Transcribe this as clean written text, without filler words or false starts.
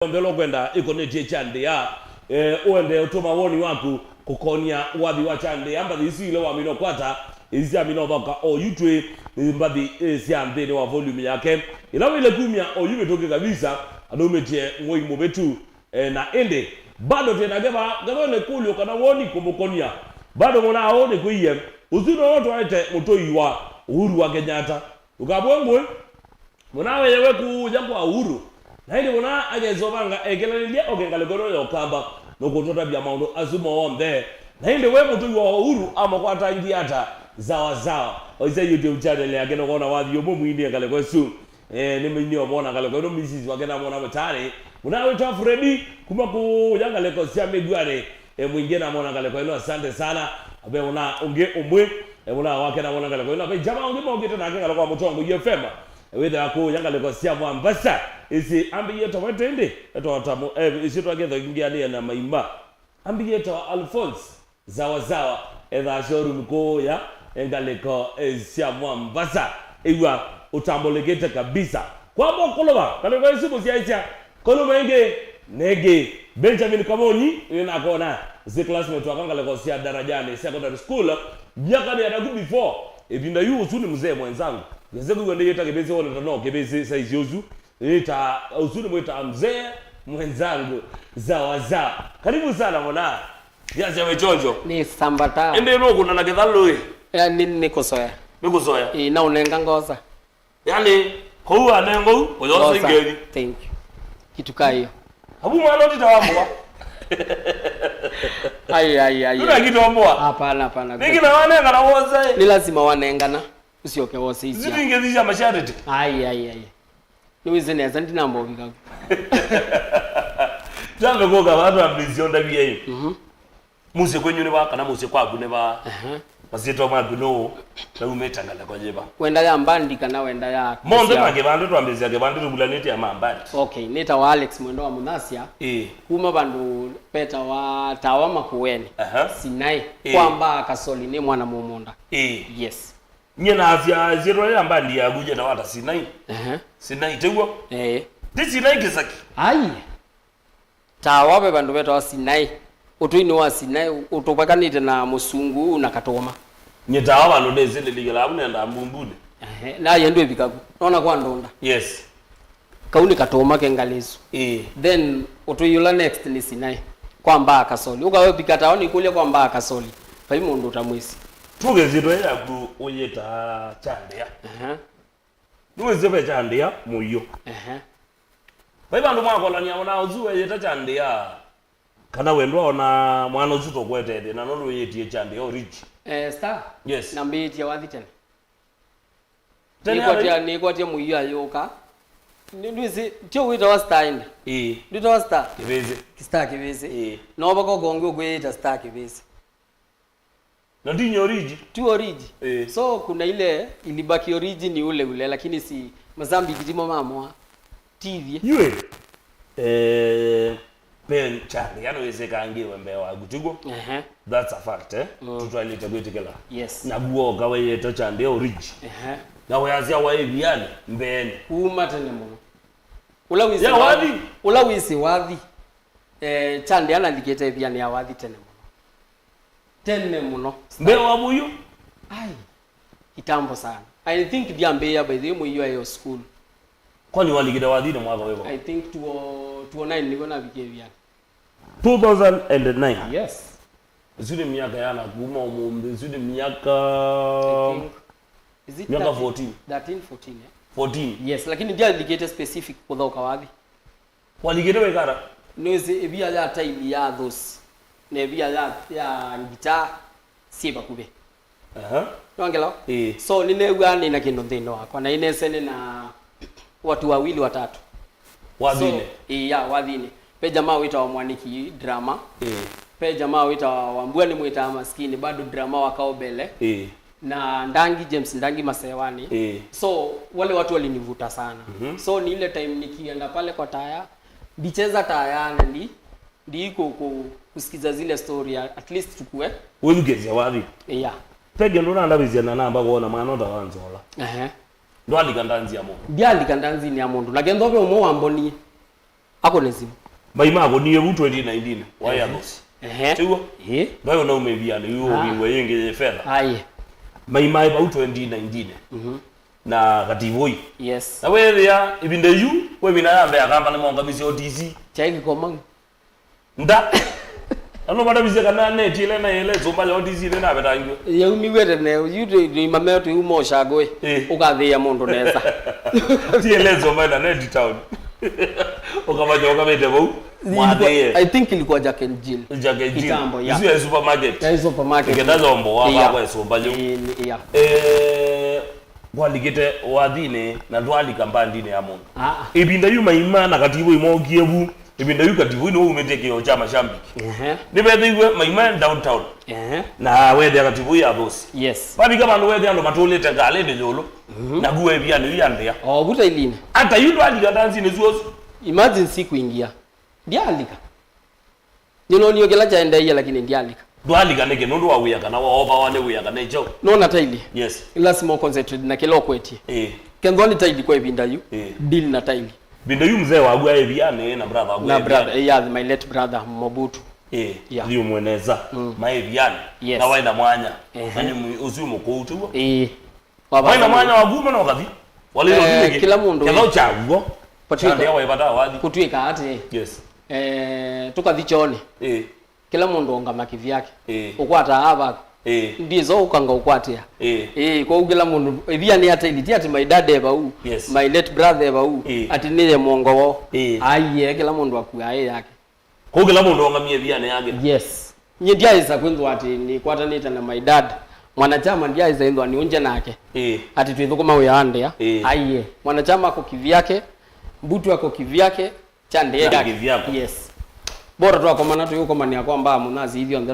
Mbelo kwenda ikoneje chande ya uende utoma woni waku kukonia wabi wa chande amba isi ile wa mino kwata isi amino baka o yutwe mbadi isi amdene wa volume yake ilawe ile kumya o yume toke kabisa adomeje ngoi mobetu na ende bado tena gaba ne kulyo kana woni kumbukonia bado mona aone kuiye uzino woto aite mutoi wa Uhuru wa Kenyatta ukabwengwe mona wewe ku jambo wa Uhuru na ile mona agezobanga egelalilia ogengalegoro yokamba nokotota bya maundo azumo ombe na ile we mutoi wa Uhuru ama kwata ngiata zawa oise YouTube channel yake no kona wathi yomo mwindi ngaleko su ni mwindi obona ngaleko no mrs wagena mona mutare muna weta Freddy kuma ku yangaleko sia megware mwingi na mona ngaleko ino asante sana abe una unge umwe una wake na mona ngaleko ino abe jama unge mwongete na ngaleko mutongo yefema wetha ko yangaleko sia mwambasa isi ambiyeto wetende eto atamu isi twagetho ngiani na maimba ambiyeto Alphonse zawa etha showroom ko ya engaleko sia mwambasa iwa utambolegete kabisa kwa mokoloba kaleko isi musiaisia kolomenge nege Benjamin Kamoni ina kona zi classmate wakangaleko sia darajani secondary school miaka ni adagu before ebinda yu usuni mzee mwenzangu Yazegu wende yeta kebezi wale tano kebezi size yozu yeta usuni mweta mzee mwenzangu zawa karibu sana mwana yazi amechojo ni sambata ende no kuna na gedhalo ya niko soya na unenga ngoza yani ko anengo oyoso ingeni thank you kitu kayo habu mwana nditawamwa ai tuna kitu amboa hapana niki na wanenga na woze ni lazima wanengana usioke wose hizi zingezisha mashariti ai niwize neza ndinambo bikago jambe goga watu ambisionda biye muse kwenyu ne baka na muse kwagu ne ba basito magno na umetangala kojeba wenda ya mbandika na wenda ya monde mange bantu twambizia ke bantu tubulaneti ya mambandi okay neta wa Alex mwendo wa Munasia kuma bandu peta wa tawa makuweni sinai kwamba kasoli ni mwana mumonda yes nyena afya zero ya mbandi ya guje na wata sinai sinai tegwa sinai kisaki ai tawa be bandu peta wa sinai utuini wa sinai utopakanite na musungu na katoma nyetawa bandu dezele ligala abunenda mbumbune na yendwe bikagu naona kwa ndonda yes kauni katoma kengalezo then utuyula next ni sinai kwamba kasoli ukawe bikata oni kule kwamba kasoli paimo ndo tamwisi tuge zito ya ku oyeta chande ya nuweze pe chande ya muyo bandu mwakola nya ona ozuwe yeta chande ya kana wendo ona mwana ozuto kwetete na nono yetie chande ya rich star yes nambiti ya wathi tena ni kwatia muyo ayoka ndwizi tio wita wa star inde ndito wa star kivisi no bako gongo kweta star kivisi na dinyo origi tu origi so kuna ile ilibaki origi ni ule lakini si mazambi kitimo mamwa TV yue pen chande yano yeseka angiwe mbewa gutigo that's a fact tutwalita kwetikela yes na buoga we to chande origi na wayazia wa eviane mbene kuma tene mo ulawisi wathi chande ana likete eviane ya wathi tene muno mbewa muyu ai kitambo sana I think diambe ya by the muyu ayo school kwani waligida wadine mwaka wewe I think 2009 niko na vikevia 2009 yes zile miaka yana kuma umumbe zile miaka is it miaka 14 14 yes lakini dia ligete specific kudhoka wathi waligida wekara noze ebia ya time ya those ne bia ya guitar siba kube nongelo so ninewa ni na kindo thino wakwa na inesene na watu wawili watatu wadhine so, wadhine pe jamaa wita wa mwaniki drama pe jamaa wita wa mbwani mwita maskini bado drama wakao bele na Ndangi James Ndangi Masewani so wale watu walinivuta sana so ni ile time nikienda pale kwa taya bicheza taya ndiko kusikiza zile story at least tukue wengeze wapi pege ndo ndabizia na namba kuona mwana ndo wanzola ndo alikandanzi ya mundu bia alikandanzi ni ya mundu lakini ndobe umo wamboni ako nezimu maima ako niye bu 2019 waya boss tiwo bayo na umebiana yuo biwe yenge fedha aye maima ba 2019 na kativoi yes na wewe ya ibinde yu we bina yambe akamba na monga bisi OTC chaiki komang nda ano bada bisi kana net ile na ile zomba ya OTC ile na betangyo ya umiwete ne yude imame tu umosha goe ukathia mundu neza ti ile zomba na net town ukamajoka bete bau mwade I think ilikuwa Jack and Jill kitambo ya hizo supermarket ya supermarket ngenda zombo wa kwa zomba yo waligite wathine na ndwali kambandine ya mundu ibinda yu maima na katibu imogiebu ibinda yu katibu no umeteke yo chama shambiki ni bethiwe maima downtown na wethe katibu ya boss yes babi kama ndo wethe ando matolete ngale de yolo na guwe bia ni yande buta iline hata yu ndwali kadansi ne zuoso imagine siku ingia ndialika nino kila chaenda hiya lakini ndialika ndwali kaneke ndo wawiya kana wa oba wane wiya kana icho no na taili yes lazima concentrate na kilo kweti kendoni taili kwa ibinda yu deal na taili binda yu mzee wa agua ebiane na brother agua na brother my late brother Mobutu ndio mweneza maebiane na waina mwanya nani usimu kuutu waina mwanya waguma na wakati wale kila mundu kila chaguo patika ya waibata wadi kutwika ate yes tukathichone kila mundu onga makivi yake ukwata hapa ndizo ukanga ukwatia kwa ugila mundu ithia ni ate iliti ati my dad eba u my late brother eba u ati niye mwongo wo aiye kila mundu akuya yake kwa ugila mundu onga mie via ne yake yes nye ndia isa kwinzo ati ni kwata nita na my dad mwanachama ndia isa indwa ni unje nake ati twithukuma uyande ya aiye mwanachama ako kivyake mbutu ako kivyake chande yake yes bora tu akomana tu yuko mania kwamba munazi hivyo